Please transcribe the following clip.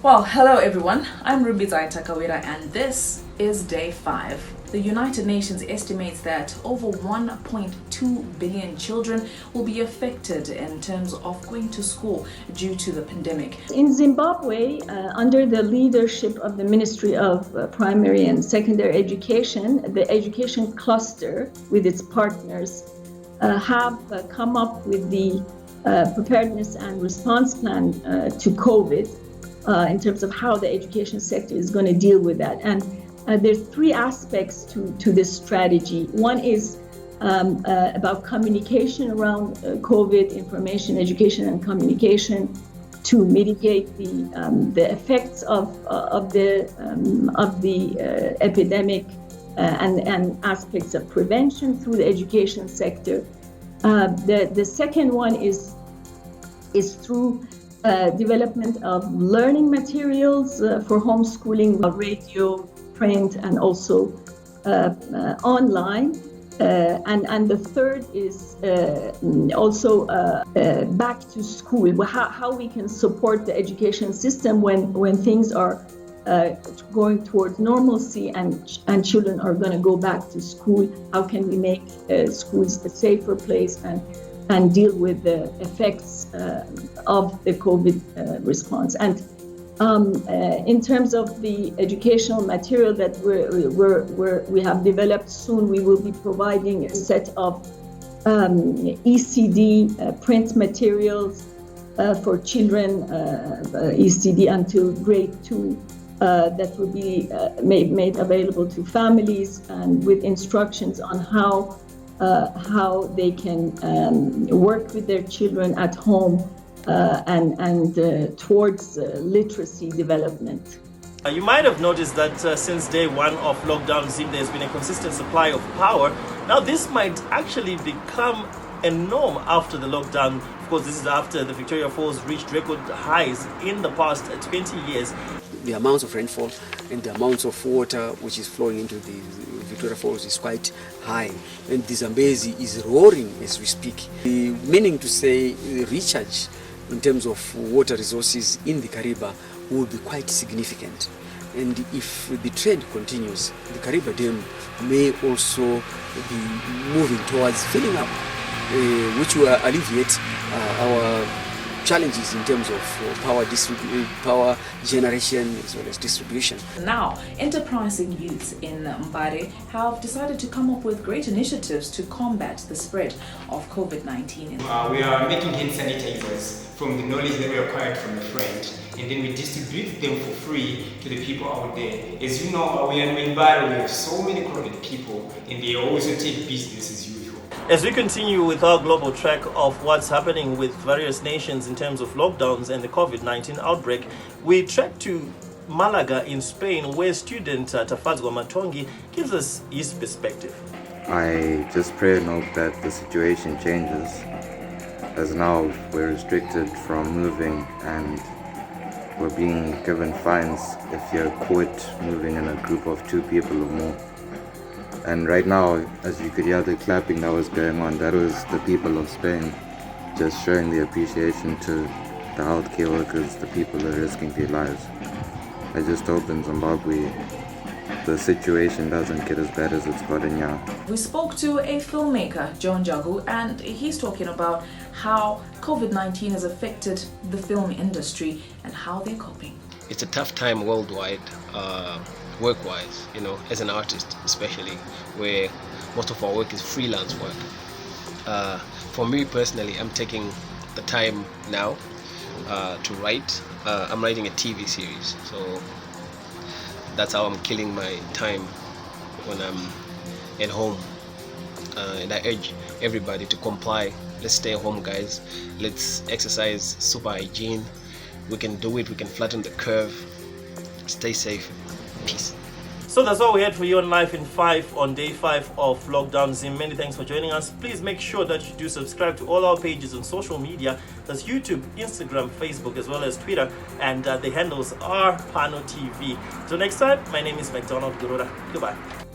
Well, hello everyone. I'm Ruby Takawira and this is day 5. The United Nations estimates that over 1.2 billion children will be affected in terms of going to school due to the pandemic. In Zimbabwe, under the leadership of the Ministry of Primary and Secondary Education, the education cluster with its partners have come up with the preparedness and response plan to COVID in terms of how the education sector is going to deal with that. And there's 3 aspects to this strategy. One is about communication around COVID, information, education, and communication to mitigate the effects of the epidemic and aspects of prevention through the education sector. The second one is through development of learning materials for homeschooling, radio, print, and also online. And the third is also back to school, how we can support the education system when things are going towards normalcy and children are going to go back to school. How can we make schools a safer place and deal with the effects of the COVID response? And in terms of the educational material that we have developed, soon we will be providing a set of ECD print materials for children, ECD until grade 2, that will be made available to families and with instructions on how they can work with their children at home and towards literacy development. You might have noticed that since day 1 of lockdown, there's been a consistent supply of power. Now this might actually become a norm after the lockdown. Of course, this is after the Victoria Falls reached record highs in the past 20 years. The amounts of rainfall and the amounts of water which is flowing into the Victoria Falls is quite high, and the Zambezi is roaring as we speak. Meaning to say, the recharge in terms of water resources in the Kariba will be quite significant. And if the trend continues, the Kariba Dam may also be moving towards filling up, which will alleviate our challenges in terms of power generation as well as distribution. Now, enterprising youths in Mbare have decided to come up with great initiatives to combat the spread of COVID-19. We are making hand sanitizers from the knowledge that we acquired from a friend, and then we distribute them for free to the people out there. As you know, we are in Mbare, we have so many COVID people, and they also take business as usual. As we continue with our global track of what's happening with various nations in terms of lockdowns and the COVID-19 outbreak, we track to Malaga in Spain, where student Tafadzwa Matongi gives us his perspective. I just pray and hope that the situation changes, as now we're restricted from moving and we're being given fines if you're caught moving in a group of 2 people or more. And right now, as you could hear the clapping that was going on, that was the people of Spain just showing the appreciation to the healthcare workers, the people that are risking their lives. I just hope in Zimbabwe the situation doesn't get as bad as it's gotten now. We spoke to a filmmaker, John Jagu, and he's talking about how COVID-19 has affected the film industry and how they're coping. It's a tough time worldwide. Work-wise, as an artist especially, where most of our work is freelance work. For me personally, I'm taking the time now to write. I'm writing a TV series, so that's how I'm killing my time when I'm at home. And I urge everybody to comply. Let's stay home, guys. Let's exercise super hygiene. We can do it. We can flatten the curve. Stay safe. Peace. So that's all we had for you on Life in 5 on day 5 of lockdown. Zim, many thanks for joining us. Please make sure that you do subscribe to all our pages on social media. That's YouTube, Instagram, Facebook, as well as Twitter. And the handles are PANO TV. Till next time, my name is McDonald Gurura. Goodbye.